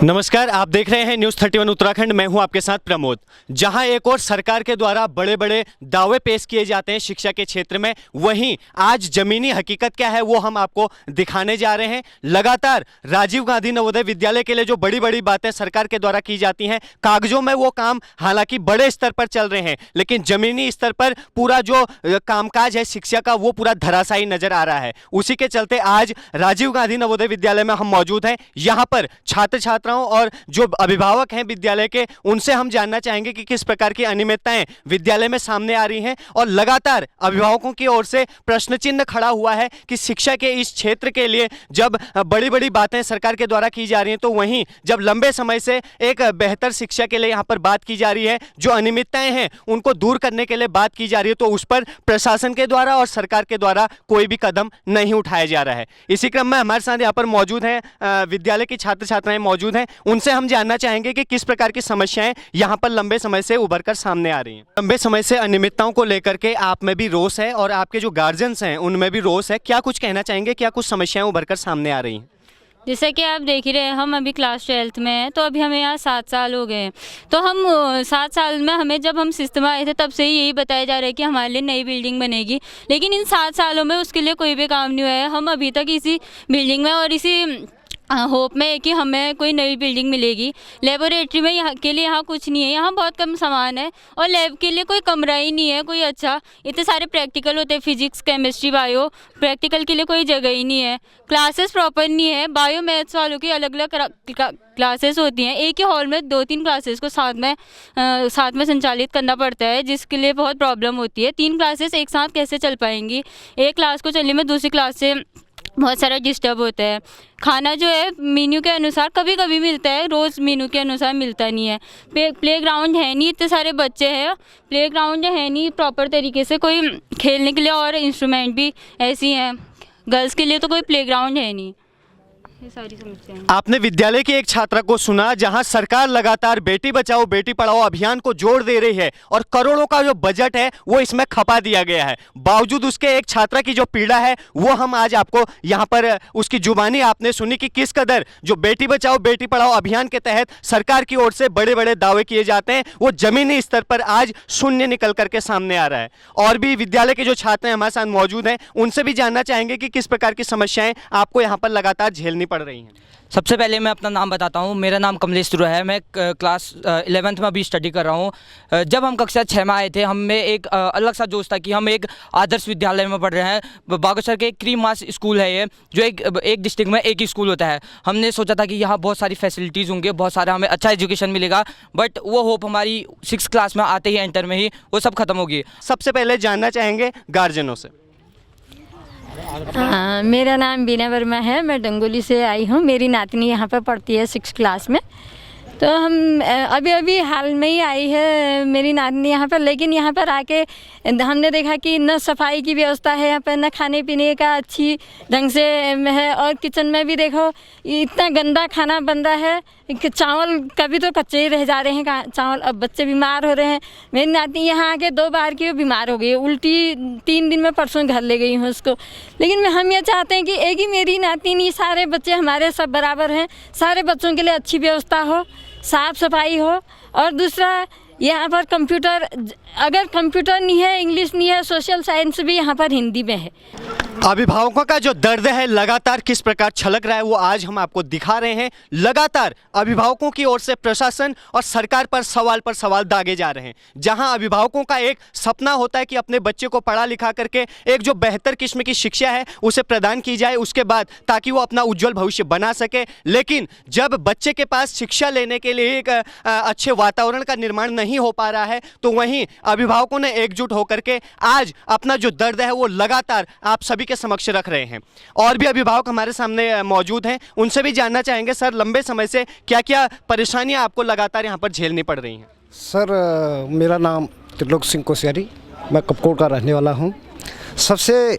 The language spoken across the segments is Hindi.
नमस्कार, आप देख रहे हैं न्यूज़ 31 उत्तराखंड। मैं हूं आपके साथ प्रमोद। जहां एक और सरकार के द्वारा बड़े बड़े दावे पेश किए जाते हैं शिक्षा के क्षेत्र में, वहीं आज जमीनी हकीकत क्या है वो हम आपको दिखाने जा रहे हैं। लगातार राजीव गांधी नवोदय विद्यालय के लिए जो बड़ी बड़ी बातें सरकार के द्वारा की जाती हैं, कागजों में वो काम हालांकि बड़े स्तर पर चल रहे हैं, लेकिन जमीनी स्तर पर पूरा जो कामकाज है शिक्षा का वो पूरा धराशायी नजर आ रहा है। उसी के चलते आज राजीव गांधी नवोदय विद्यालय में हम मौजूद हैं। यहाँ पर छात्र छात्राओं और जो अभिभावक हैं विद्यालय के, उनसे हम जानना चाहेंगे कि किस प्रकार की अनियमितताएं विद्यालय में सामने आ रही हैं और लगातार अभिभावकों की ओर से प्रश्न चिन्ह खड़ा हुआ है कि शिक्षा के इस क्षेत्र के लिए जब बड़ी बड़ी बातें सरकार के द्वारा की जा रही हैं, तो वहीं जब लंबे समय से एक बेहतर शिक्षा के लिए यहाँ पर बात की जा रही है, जो अनियमितताएं हैं उनको दूर करने के लिए बात की जा रही है, तो उस पर प्रशासन के द्वारा और सरकार के द्वारा कोई भी कदम नहीं उठाया जा रहा है। इसी क्रम में हमारे साथ यहाँ पर मौजूद हैं विद्यालय की छात्र छात्राएं मौजूद हैं। उनसे हम जानना चाहेंगे कि किस प्रकार की समस्याएं यहां पर लंबे समय से उभर कर सामने आ रही हैं। लंबे समय से अनियमितताओं को लेकर के आप में भी रोष है और आपके जो गार्जियंस हैं उनमें भी रोष है। क्या कुछ कहना चाहेंगे, क्या कुछ समस्याएं उभर कर सामने आ रही हैं? जैसे कि आप देख ही रहे हैं, हम अभी क्लास 12th में हैं, तो अभी हमें यहाँ 7 साल हो गए हैं। तो हम 7 साल में हमें जब हम सिस्टम आए थे तब से ही यही बताया जा रहा है कि हमारे लिए नई बिल्डिंग बनेगी, लेकिन इन 7 सालों में उसके लिए कोई भी काम नहीं हुआ है। हम अभी तक इसी बिल्डिंग में और इसी होप में है कि हमें कोई नई बिल्डिंग मिलेगी। लेबोरेटरी में यहाँ के लिए यहाँ कुछ नहीं है, यहाँ बहुत कम सामान है और लैब के लिए कोई कमरा ही नहीं है कोई अच्छा। इतने सारे प्रैक्टिकल होते हैं, फिजिक्स केमिस्ट्री बायो, प्रैक्टिकल के लिए कोई जगह ही नहीं है। क्लासेस प्रॉपर नहीं है, बायो मैथ्स वालों की अलग अलग क्लासेस होती हैं। एक ही हॉल में 2-3 क्लासेस को साथ में संचालित करना पड़ता है, जिसके लिए बहुत प्रॉब्लम होती है। 3 क्लासेस एक साथ कैसे चल पाएंगी? एक क्लास को चलने में दूसरी क्लास से बहुत सारा डिस्टर्ब होता है। खाना जो है मेन्यू के अनुसार कभी कभी मिलता है, रोज़ मेन्यू के अनुसार मिलता नहीं है। प्लेग्राउंड है नहीं, इतने सारे बच्चे हैं, प्लेग्राउंड है नहीं प्रॉपर तरीके से, कोई खेलने के लिए और इंस्ट्रूमेंट भी ऐसी हैं। गर्ल्स के लिए तो कोई प्लेग्राउंड है नहीं। ये सारी समस्याएं। आपने विद्यालय की एक छात्रा को सुना जहां सरकार लगातार बेटी बचाओ बेटी पढ़ाओ अभियान को जोर दे रही है और करोड़ों का जो बजट है वो इसमें खपा दिया गया है। बावजूद उसके एक छात्रा की जो पीड़ा है वो हम आज आपको यहां पर उसकी जुबानी आपने सुनी कि किस कदर जो बेटी बचाओ बेटी पढ़ाओ अभियान के तहत सरकार की ओर से बड़े बड़े दावे किए जाते हैं, वो जमीनी स्तर पर आज शून्य निकल करके सामने आ रहा है। और भी विद्यालय के जो छात्र हैं हमारे साथ मौजूद हैं, उनसे भी जानना चाहेंगे कि किस प्रकार की समस्याएं आपको यहाँ पर लगातार झेलनी पड़ रही हैं। सबसे पहले मैं अपना नाम बताता हूँ। मेरा नाम कमलेश तुरा है। मैं क्लास 11th में अभी स्टडी कर रहा हूँ। जब हम कक्षा 6 में आए थे, हम में एक अलग सा जोश था कि हम एक आदर्श विद्यालय में पढ़ रहे हैं। बागेश्वर के क्रीम मास स्कूल है ये, जो एक डिस्ट्रिक्ट में एक ही स्कूल होता है। हमने सोचा था कि यहाँ बहुत सारी फैसिलिटीज़ होंगे, बहुत सारा हमें अच्छा एजुकेशन मिलेगा, बट वो होप हमारी 6th क्लास में आते ही एंटर में ही वो सब खत्म होगी। सबसे पहले जानना चाहेंगे गार्जियनों से। मेरा नाम बीना वर्मा है, मैं डंगोली से आई हूँ। मेरी नातनी यहाँ पर पढ़ती है 6th क्लास में। तो हम अभी हाल में ही आई है मेरी नातनी यहाँ पर, लेकिन यहाँ पर आके हमने देखा कि न सफाई की व्यवस्था है यहाँ पर, न खाने पीने का अच्छी ढंग से है, और किचन में भी देखो इतना गंदा खाना बन रहा है कि चावल कभी तो कच्चे ही रह जा रहे हैं चावल। अब बच्चे बीमार हो रहे हैं। मेरी नातनी यहाँ आके 2 बार की वो बीमार हो गई, उल्टी 3 दिन में, परसों घर ले गई हूँ उसको। लेकिन हम ये चाहते हैं कि एक ही मेरी नातनी नहीं, सारे बच्चे हमारे सब बराबर हैं, सारे बच्चों के लिए अच्छी व्यवस्था हो, साफ़ सफाई हो। और दूसरा, यहाँ पर कंप्यूटर, अगर कंप्यूटर नहीं है, इंग्लिश नहीं है, सोशल साइंस भी यहाँ पर हिंदी में है। अभिभावकों का जो दर्द है लगातार किस प्रकार छलक रहा है वो आज हम आपको दिखा रहे हैं। लगातार अभिभावकों की ओर से प्रशासन और सरकार पर सवाल दागे जा रहे हैं। जहां अभिभावकों का एक सपना होता है कि अपने बच्चे को पढ़ा लिखा करके एक जो बेहतर किस्म की शिक्षा है उसे प्रदान की जाए उसके बाद, ताकि वो अपना उज्जवल भविष्य बना सके। लेकिन जब बच्चे के पास शिक्षा लेने के लिए एक अच्छे वातावरण का निर्माण नहीं हो पा रहा है, तो वहीं अभिभावकों ने एकजुट होकर के आज अपना जो दर्द है वो लगातार आप सभी के समक्ष रख रहे हैं। और भी अभिभावक हमारे सामने मौजूद हैं, उनसे भी जानना चाहेंगे सर, लंबे समय से क्या क्या परेशानियां आपको लगातार यहां पर झेलनी पड़ रही हैं? सर, मेरा नाम त्रिलोक सिंह कोश्यारी, मैं कपकोट का रहने वाला हूं। सबसे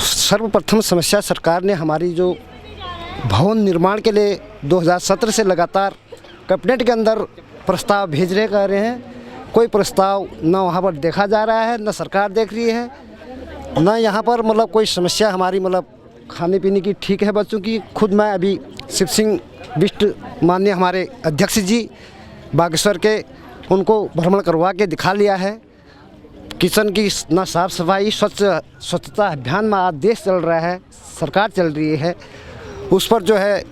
सर्वप्रथम समस्या, सरकार ने हमारी जो भवन निर्माण के लिए 2017 से लगातार कैबिनेट के अंदर प्रस्ताव भेजने कर रहे हैं, कोई प्रस्ताव न वहाँ पर देखा जा रहा है, न सरकार देख रही है, न यहाँ पर मतलब कोई समस्या हमारी मतलब खाने पीने की ठीक है बच्चों की। खुद मैं अभी शिव सिंह बिष्ट माननीय हमारे अध्यक्ष जी बागेश्वर के, उनको भ्रमण करवा के दिखा लिया है। किचन की ना साफ़ सफाई, स्वच्छता अभियान में आज देश चल रहा है, सरकार चल रही है। उस पर जो है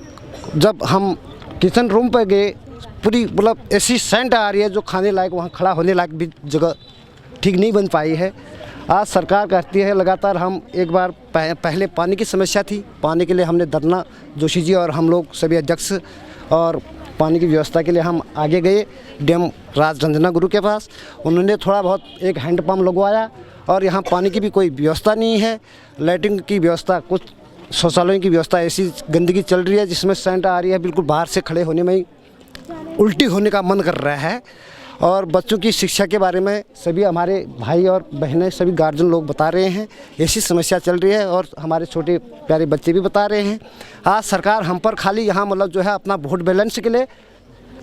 जब हम किचन रूम पर गए, पूरी मतलब ऐसी सेंट आ रही है जो खाने लायक, वहाँ खड़ा होने लायक भी जगह ठीक नहीं बन पाई है। आज सरकार कहती है लगातार, हम एक बार पहले पानी की समस्या थी, पानी के लिए हमने धरना, जोशी जी और हम लोग सभी अध्यक्ष, और पानी की व्यवस्था के लिए हम आगे गए डीएम राजरंजना गुरु के पास। उन्होंने थोड़ा बहुत एक हैंडपम्प लगवाया और यहाँ पानी की भी कोई व्यवस्था नहीं है। लैट्रिन की व्यवस्था, कुछ शौचालयों की व्यवस्था, ऐसी गंदगी चल रही है जिसमें सेंट आ रही है, बिल्कुल बाहर से खड़े होने में ही उल्टी होने का मन कर रहा है। और बच्चों की शिक्षा के बारे में सभी हमारे भाई और बहनें, सभी गार्जियन लोग बता रहे हैं ऐसी समस्या चल रही है, और हमारे छोटे प्यारे बच्चे भी बता रहे हैं। आज सरकार हम पर खाली यहाँ मतलब जो है अपना वोट बैलेंस के लिए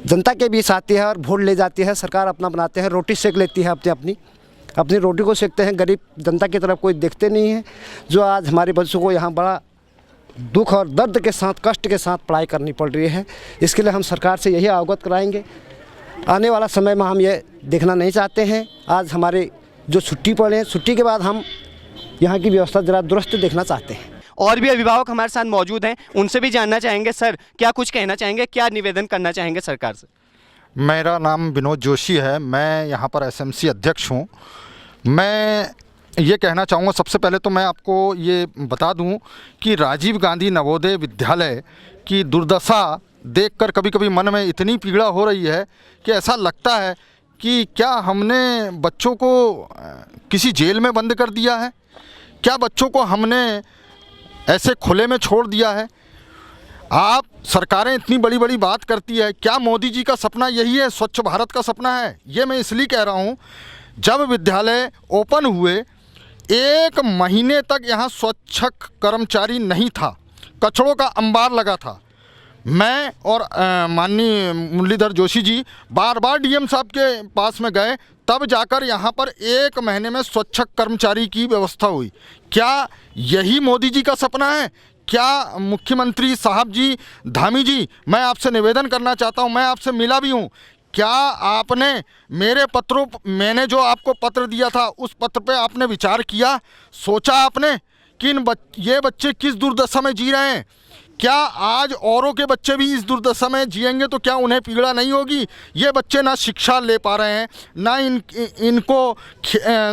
जनता के बीच आती है और वोट ले जाती है। सरकार अपना बनाते हैं, रोटी सेक लेती है, अपनी रोटी को सेकते हैं, गरीब जनता की तरफ कोई देखते नहीं है। जो आज हमारे बच्चों को यहाँ बड़ा दुख और दर्द के साथ, कष्ट के साथ पढ़ाई करनी पड़ रही है। इसके लिए हम सरकार से यही अवगत कराएंगे। आने वाला समय में हम ये देखना नहीं चाहते हैं। आज हमारे जो छुट्टी पड़े हैं, छुट्टी के बाद हम यहाँ की व्यवस्था ज़रा दुरुस्त देखना चाहते हैं। और भी अभिभावक हमारे साथ मौजूद हैं, उनसे भी जानना चाहेंगे। सर, क्या कुछ कहना चाहेंगे, क्या निवेदन करना चाहेंगे सरकार से? मेरा नाम विनोद जोशी है, मैं यहाँ पर एसएमसी अध्यक्ष हूँ। मैं ये कहना चाहूँगा, सबसे पहले तो मैं आपको ये बता दूँ कि राजीव गांधी नवोदय विद्यालय की दुर्दशा देखकर कभी कभी मन में इतनी पीड़ा हो रही है कि ऐसा लगता है कि क्या हमने बच्चों को किसी जेल में बंद कर दिया है, क्या बच्चों को हमने ऐसे खुले में छोड़ दिया है। आप सरकारें इतनी बड़ी बड़ी बात करती है, क्या मोदी जी का सपना यही है, स्वच्छ भारत का सपना है? ये मैं इसलिए कह रहा हूँ, जब विद्यालय ओपन हुए 1 महीने तक यहाँ स्वच्छक कर्मचारी नहीं था, कचड़ों का अंबार लगा था। मैं और माननीय मुरलीधर जोशी जी बार बार डीएम साहब के पास में गए, तब जाकर यहाँ पर 1 महीने में स्वच्छक कर्मचारी की व्यवस्था हुई। क्या यही मोदी जी का सपना है? क्या मुख्यमंत्री साहब जी, धामी जी, मैं आपसे निवेदन करना चाहता हूँ, मैं आपसे मिला भी हूँ, क्या आपने मेरे पत्रों, मैंने जो आपको पत्र दिया था उस पत्र पे आपने विचार किया, सोचा आपने कि ये बच्चे किस दुर्दशा में जी रहे हैं? क्या आज औरों के बच्चे भी इस दुर्दशा में जिएंगे तो क्या उन्हें पीड़ा नहीं होगी? ये बच्चे ना शिक्षा ले पा रहे हैं, ना इनको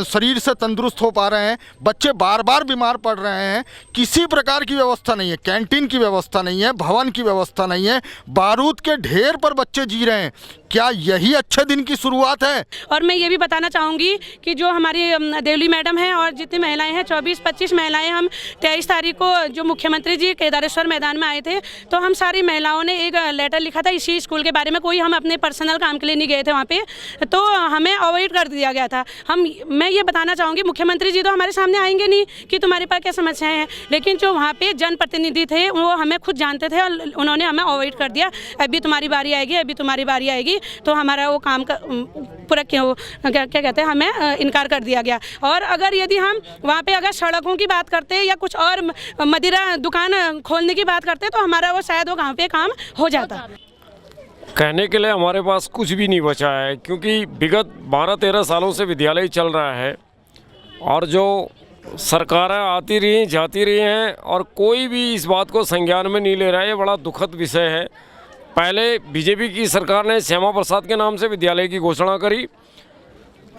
शरीर से तंदुरुस्त हो पा रहे हैं, बच्चे बार बार बीमार पड़ रहे हैं, किसी प्रकार की व्यवस्था नहीं है, कैंटीन की व्यवस्था नहीं है, भवन की व्यवस्था नहीं है, बारूद के ढेर पर बच्चे जी रहे हैं। क्या यही अच्छे दिन की शुरुआत है? और मैं ये भी बताना चाहूँगी कि जो हमारी देवली मैडम हैं और जितनी महिलाएं हैं, 24-25 महिलाएं, हम 23 तारीख को जो मुख्यमंत्री जी केदारेश्वर मैदान में आए थे, तो हम सारी महिलाओं ने एक लेटर लिखा था इसी स्कूल के बारे में। कोई हम अपने पर्सनल काम के लिए नहीं गए थे वहाँ पे, तो हमें अवॉइड कर दिया गया था। मैं ये बताना चाहूँगी, मुख्यमंत्री जी तो हमारे सामने आएंगे नहीं कि तुम्हारे पास क्या समस्याएं हैं, लेकिन जो वहाँ पे जनप्रतिनिधि थे वो हमें खुद जानते थे और उन्होंने हमें अवॉइड कर दिया। अभी तुम्हारी बारी आएगी, अभी तुम्हारी बारी आएगी, तो हमारा वो काम का पूरा क्या कहते हैं, हमें इनकार कर दिया गया। और अगर यदि हम वहाँ पे अगर सड़कों की बात करते या कुछ और मदिरा दुकान खोलने की बात करते तो हमारा वो शायद वो वहाँ पे काम हो जाता। कहने के लिए हमारे पास कुछ भी नहीं बचा है, क्योंकि विगत 12-13 सालों से विद्यालय चल रहा है और जो सरकारें आती रही जाती रही हैं और कोई भी इस बात को संज्ञान में नहीं ले रहा है। ये बड़ा दुखद विषय है। पहले बीजेपी की सरकार ने श्यामा प्रसाद के नाम से विद्यालय की घोषणा करी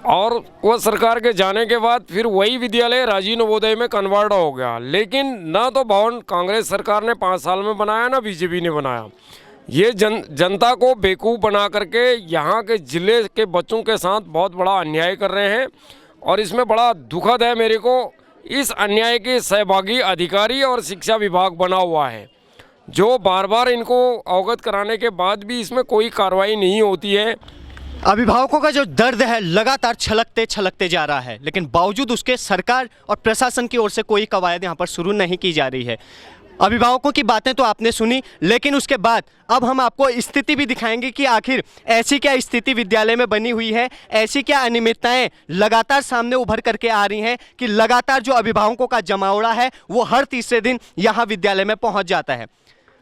और वह सरकार के जाने के बाद फिर वही विद्यालय राजीव नवोदय में कन्वर्ट हो गया। लेकिन ना तो भवन कांग्रेस सरकार ने 5 साल में बनाया, ना बीजेपी ने बनाया। ये जनता को बेवकूफ़ बना करके यहाँ के ज़िले के बच्चों के साथ बहुत बड़ा अन्याय कर रहे हैं और इसमें बड़ा दुखद है मेरे को, इस अन्याय के सहभागी अधिकारी और शिक्षा विभाग बना हुआ है, जो बार बार इनको अवगत कराने के बाद भी इसमें कोई कार्रवाई नहीं होती है। अभिभावकों का जो दर्द है लगातार छलकते जा रहा है, लेकिन बावजूद उसके सरकार और प्रशासन की ओर से कोई कवायद यहाँ पर शुरू नहीं की जा रही है। अभिभावकों की बातें तो आपने सुनी, लेकिन उसके बाद अब हम आपको स्थिति भी दिखाएंगे कि आखिर ऐसी क्या स्थिति विद्यालय में बनी हुई है, ऐसी क्या अनियमितताएं लगातार सामने उभर करके आ रही हैं कि लगातार जो अभिभावकों का जमावड़ा है वो हर तीसरे दिन यहाँ विद्यालय में पहुँच जाता है।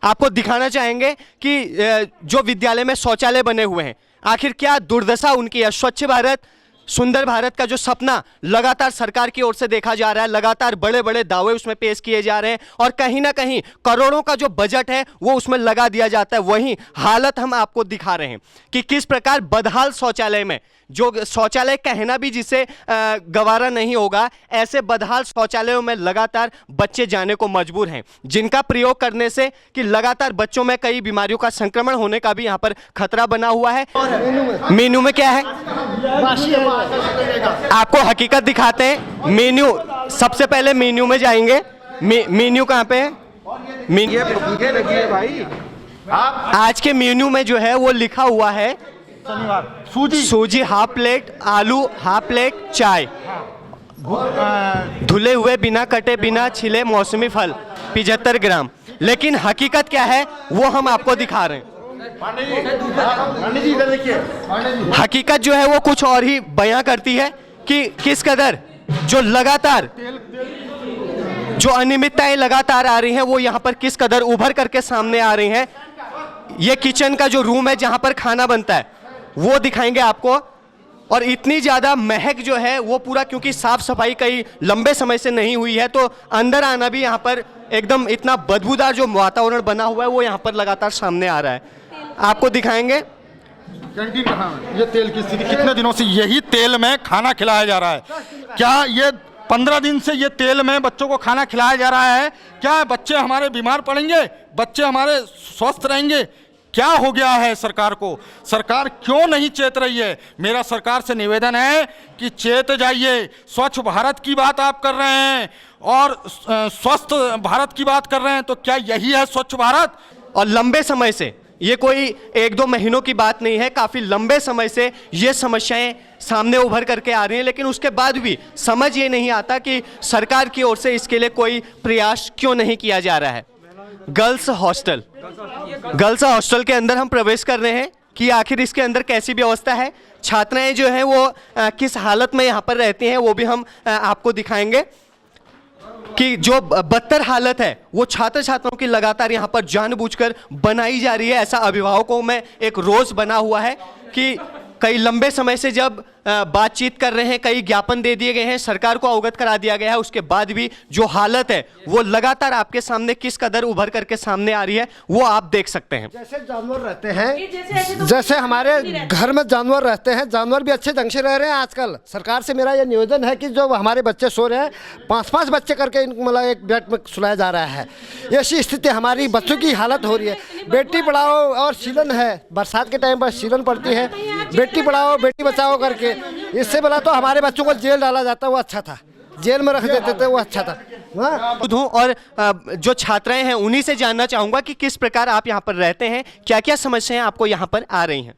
आपको दिखाना चाहेंगे कि जो विद्यालय में शौचालय बने हुए हैं, आखिर क्या दुर्दशा उनकी है। स्वच्छ भारत, सुंदर भारत का जो सपना लगातार सरकार की ओर से देखा जा रहा है, लगातार बड़े बड़े दावे उसमें पेश किए जा रहे हैं और कहीं ना कहीं करोड़ों का जो बजट है वो उसमें लगा दिया जाता है। वहीं हालत हम आपको दिखा रहे हैं कि किस प्रकार बदहाल शौचालय में, जो शौचालय कहना भी जिसे गवारा नहीं होगा, ऐसे बदहाल शौचालयों में लगातार बच्चे जाने को मजबूर हैं, जिनका प्रयोग करने से कि लगातार बच्चों में कई बीमारियों का संक्रमण होने का भी यहाँ पर खतरा बना हुआ है। मेन्यू में क्या है आपको हकीकत दिखाते हैं। मेन्यू, सबसे पहले मेन्यू में जाएंगे। मेन्यू कहाँ पे है? भाई आज के मेन्यू में जो है वो लिखा हुआ है सूजी हाफ प्लेट, आलू हाफ प्लेट, चाय, धुले हुए बिना कटे बिना छिले मौसमी फल 75 ग्राम। लेकिन हकीकत क्या है वो हम आपको दिखा रहे हैं। हकीकत जो है वो कुछ और ही बयां करती है कि किस कदर जो लगातार जो अनियमितताएं लगातार आ रही हैं वो यहाँ पर किस कदर उभर करके सामने आ रही हैं। ये किचन का जो रूम है जहाँ पर खाना बनता है वो दिखाएंगे आपको, और इतनी ज़्यादा महक जो है वो पूरा, क्योंकि साफ सफाई कई लंबे समय से नहीं हुई है तो अंदर आना भी यहाँ पर एकदम इतना बदबूदार जो वातावरण बना हुआ है वो यहाँ पर लगातार सामने आ रहा है। आपको दिखाएंगे कैंटीन कहाँ है? ये तेल की स्थिति, कितने दिनों से यही तेल में खाना खिलाया जा रहा है? क्या ये 15 दिन से ये तेल में बच्चों को खाना खिलाया जा रहा है? क्या बच्चे हमारे बीमार पड़ेंगे? बच्चे हमारे स्वस्थ रहेंगे? क्या हो गया है सरकार को? सरकार क्यों नहीं चेत रही है? मेरा सरकार से निवेदन है कि चेत जाइए। स्वच्छ भारत की बात आप कर रहे हैं और स्वस्थ भारत की बात कर रहे हैं, तो क्या यही है स्वच्छ भारत? और लंबे समय से, ये कोई 1-2 महीनों की बात नहीं है, काफ़ी लंबे समय से ये समस्याएं सामने उभर करके आ रही हैं, लेकिन उसके बाद भी समझ ये नहीं आता कि सरकार की ओर से इसके लिए कोई प्रयास क्यों नहीं किया जा रहा है। गर्ल्स हॉस्टल के अंदर हम प्रवेश कर रहे हैं कि आखिर इसके अंदर कैसी व्यवस्था है, छात्राएं जो हैं वो किस हालत में यहाँ पर रहती हैं वो भी हम आपको दिखाएंगे कि जो बदतर हालत है वो छात्र छात्राओं की लगातार यहाँ पर जानबूझकर बनाई जा रही है। ऐसा अभिभावकों में एक रोष बना हुआ है कि कई लंबे समय से जब बातचीत कर रहे हैं, कई ज्ञापन दे दिए गए हैं, सरकार को अवगत करा दिया गया है, उसके बाद भी जो हालत है वो लगातार आपके सामने किस कदर उभर करके सामने आ रही है वो आप देख सकते हैं। जैसे जानवर रहते हैं, जैसे हमारे घर में जानवर रहते हैं, जानवर भी अच्छे ढंग से रह रहे हैं आजकल। सरकार से मेरा ये निवेदन है कि जो हमारे बच्चे सो रहे हैं 5-5 बच्चे करके इनको मतलब एक बेड में सुलाया जा रहा है। ऐसी स्थिति हमारी बच्चों की हालत हो रही है। बेटी पढ़ाओ और सीलन है, बरसात के टाइम पर सीलन पड़ती है, बेटी पढ़ाओ बेटी बचाओ करके। इससे बोला तो हमारे बच्चों को जेल डाला जाता वो अच्छा था, जेल में रख देते थे वो अच्छा था। खुद हूँ और जो छात्राएं हैं उन्हीं से जानना चाहूँगा कि किस प्रकार आप यहाँ पर रहते हैं, क्या क्या समस्याएं आपको यहाँ पर आ रही हैं।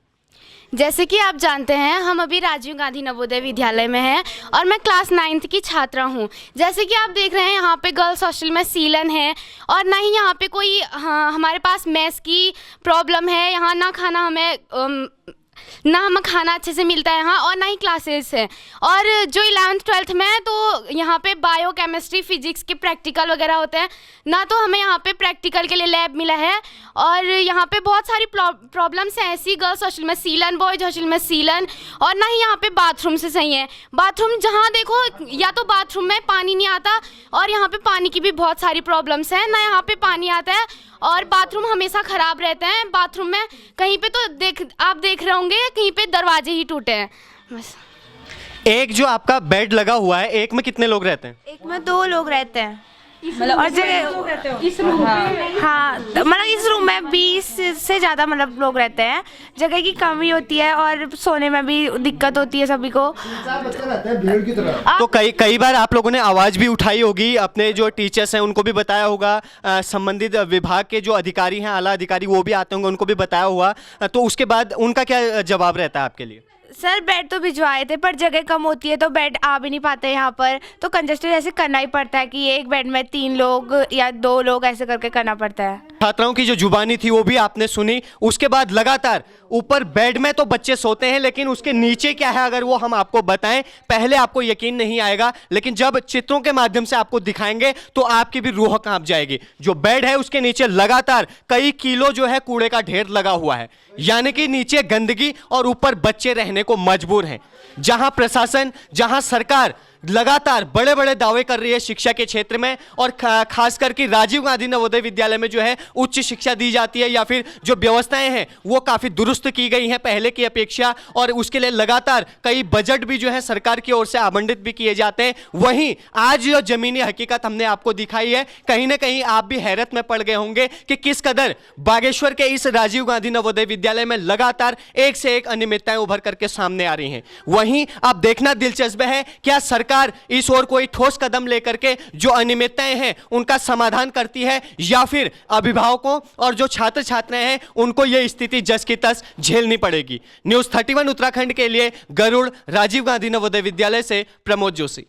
जैसे कि आप जानते हैं हम अभी राजीव गांधी नवोदय विद्यालय में हैं और मैं क्लास 9th की छात्रा हूं। जैसे कि आप देख रहे हैं यहाँ पे गर्ल्स हॉस्टल में सीलन है और ना ही यहाँ पे कोई हमारे पास मेस की प्रॉब्लम है। यहाँ ना खाना हमें ना हमें खाना अच्छे से मिलता है यहाँ, और ना ही क्लासेस है। और जो 11th 12th में है तो यहाँ पे बायो केमिस्ट्री फिजिक्स के प्रैक्टिकल वगैरह होते हैं, ना तो हमें यहाँ पे प्रैक्टिकल के लिए लैब मिला है। और यहाँ पे बहुत सारी प्रॉब्लम्स हैं ऐसी गर्ल्स हॉस्टल में सीलन, बॉयज हॉस्टल में सीलन, और ना ही यहाँ पे बाथरूम से सही है। बाथरूम जहाँ देखो या तो बाथरूम में पानी नहीं आता, और यहाँ पे पानी की भी बहुत सारी प्रॉब्लम्स हैं, ना यहाँ पे पानी आता है और बाथरूम हमेशा ख़राब रहते हैं। बाथरूम में कहीं पे तो आप देख रहे होंगे कहीं पे दरवाजे ही टूटे हैं बस। एक जो आपका बेड लगा हुआ है, एक में कितने लोग रहते हैं? एक में 2 लोग रहते हैं और जगह इस रूम हाँ मतलब इस रूम में 20 से ज़्यादा मतलब लोग रहते हैं। जगह की कमी होती है और सोने में भी दिक्कत होती है सभी को। तो कई बार आप लोगों ने आवाज़ भी उठाई होगी, अपने जो टीचर्स हैं उनको भी बताया होगा, संबंधित विभाग के जो अधिकारी हैं, आला अधिकारी वो भी आते होंगे, उनको भी बताया होगा, तो उसके बाद उनका क्या जवाब रहता है आपके लिए? सर बेड तो भिजवाए थे पर जगह कम होती है तो बेड आ भी नहीं पाते यहाँ पर, तो कंजस्टेड ऐसे करना ही पड़ता है कि एक बेड में 3 लोग या 2 लोग ऐसे करके करना पड़ता है। छात्राओं की जो जुबानी थी वो भी आपने सुनी। उसके बाद लगातार ऊपर बेड में तो बच्चे सोते हैं, लेकिन उसके नीचे क्या है अगर वो हम आपको बताएं, पहले आपको यकीन नहीं आएगा, लेकिन जब चित्रों के माध्यम से आपको दिखाएंगे तो आपकी भी रूह कांप जाएगी। जो बेड है उसके नीचे लगातार कई किलो जो है कूड़े का ढेर लगा हुआ है, यानी कि नीचे गंदगी और ऊपर बच्चे रहने को मजबूर हैं। जहां प्रशासन, जहां सरकार लगातार बड़े बड़े दावे कर रही है शिक्षा के क्षेत्र में, और खास करके राजीव गांधी नवोदय विद्यालय में जो है उच्च शिक्षा दी जाती है या फिर जो व्यवस्थाएं हैं वो काफ़ी दुरुस्त की गई हैं पहले की अपेक्षा, और उसके लिए लगातार कई बजट भी जो है सरकार की ओर से आवंटित भी किए जाते हैं। वहीं आज जो जमीनी हकीकत हमने आपको दिखाई है, कहीं ना कहीं आप भी हैरत में पड़ गए होंगे कि किस कदर बागेश्वर के इस राजीव गांधी नवोदय विद्यालय में लगातार एक से एक अनियमितताएं उभर करके सामने आ रही हैं। वहीं अब देखना दिलचस्प है क्या सरकार इस ओर कोई ठोस कदम लेकर के जो अनियमितताएं हैं उनका समाधान करती है, या फिर अभिभावकों और जो छात्र छात्राएं हैं उनको यह स्थिति जस की तस झेलनी पड़ेगी। न्यूज़ 31 उत्तराखंड के लिए गरुड़, राजीव गांधी नवोदय विद्यालय से प्रमोद जोशी।